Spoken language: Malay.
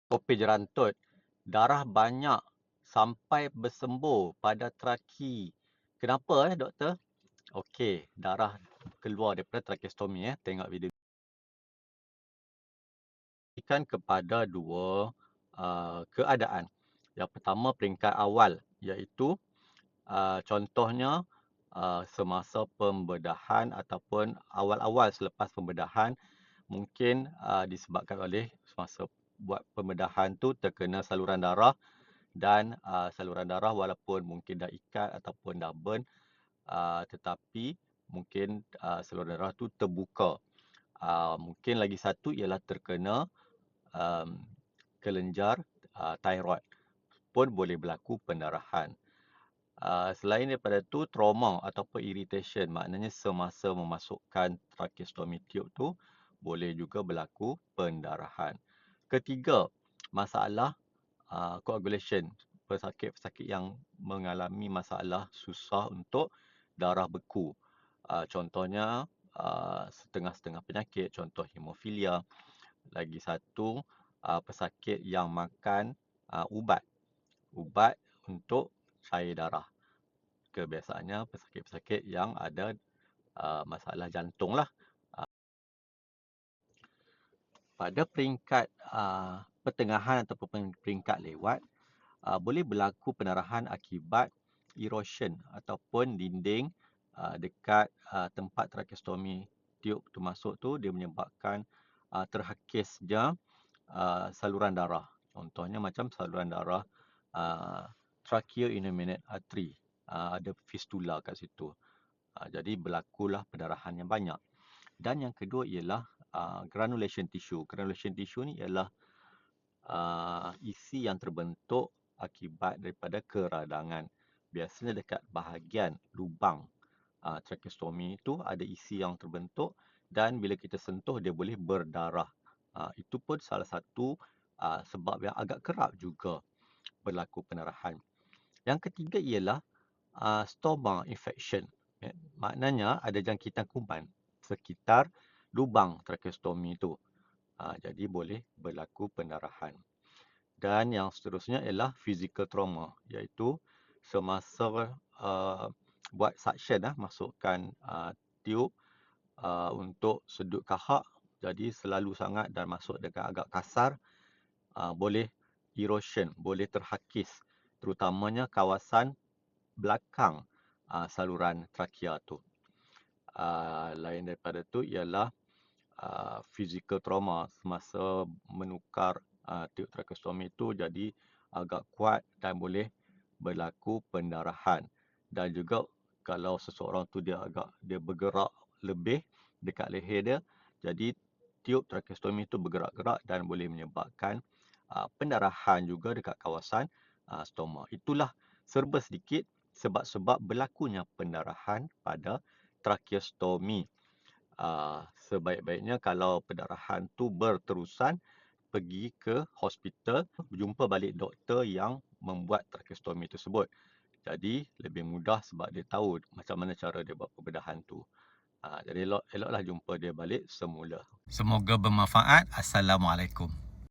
Kopi jerantut, darah banyak sampai bersembur pada traki. Kenapa doktor? Okey, darah keluar daripada tracheostomy tengok video. Ikan kepada dua keadaan. Yang pertama peringkat awal iaitu contohnya semasa pembedahan ataupun awal-awal selepas pembedahan mungkin disebabkan oleh semasa buat pembedahan tu terkena saluran darah dan saluran darah walaupun mungkin dah ikat ataupun dah burn tetapi mungkin saluran darah tu terbuka. Mungkin lagi satu ialah terkena kelenjar thyroid pun boleh berlaku pendarahan. Selain daripada tu, trauma ataupun irritation, maknanya semasa memasukkan tracheostomy tube tu, boleh juga berlaku pendarahan. Ketiga, masalah coagulation, pesakit-pesakit yang mengalami masalah susah untuk darah beku. Contohnya, setengah-setengah penyakit, contoh hemofilia. Lagi satu, pesakit yang makan ubat untuk cair darah. Kebiasaannya pesakit-pesakit yang ada masalah jantung lah. Pada peringkat pertengahan ataupun peringkat lewat, boleh berlaku pendarahan akibat erosion ataupun dinding dekat tempat tracheostomy tube tu masuk tu, dia menyebabkan terhakisnya saluran darah. Contohnya macam saluran darah tracheo-innominate artery, ada fistula kat situ. Jadi berlakulah pendarahan yang banyak. Dan yang kedua ialah granulation tissue. Granulation tissue ni ialah isi yang terbentuk akibat daripada keradangan. Biasanya dekat bahagian lubang tracheostomy itu ada isi yang terbentuk dan bila kita sentuh dia boleh berdarah. Itu pun salah satu sebab yang agak kerap juga berlaku pendarahan. Yang ketiga ialah stoma infection. Maknanya ada jangkitan kuman sekitar lubang tracheostomy itu. Jadi boleh berlaku pendarahan. Dan yang seterusnya ialah physical trauma, iaitu semasa buat suction masukkan tiub untuk sedut kahak, jadi selalu sangat dan masuk dekat agak kasar, boleh erosion, boleh terhakis terutamanya kawasan belakang saluran trachea tu. Lain daripada tu ialah physical trauma semasa menukar tiub tracheostomy itu jadi agak kuat dan boleh berlaku pendarahan. Dan juga kalau seseorang tu dia bergerak lebih dekat leher dia, jadi tiub tracheostomy itu bergerak-gerak dan boleh menyebabkan pendarahan juga dekat kawasan stoma. Itulah serba sedikit sebab-sebab berlakunya pendarahan pada tracheostomy. Sebaik-baiknya kalau pendarahan tu berterusan, pergi ke hospital, berjumpa balik doktor yang membuat tracheostomy tersebut. Jadi lebih mudah sebab dia tahu macam mana cara dia buat pembedahan tu. Jadi eloklah jumpa dia balik semula. Semoga bermanfaat. Assalamualaikum.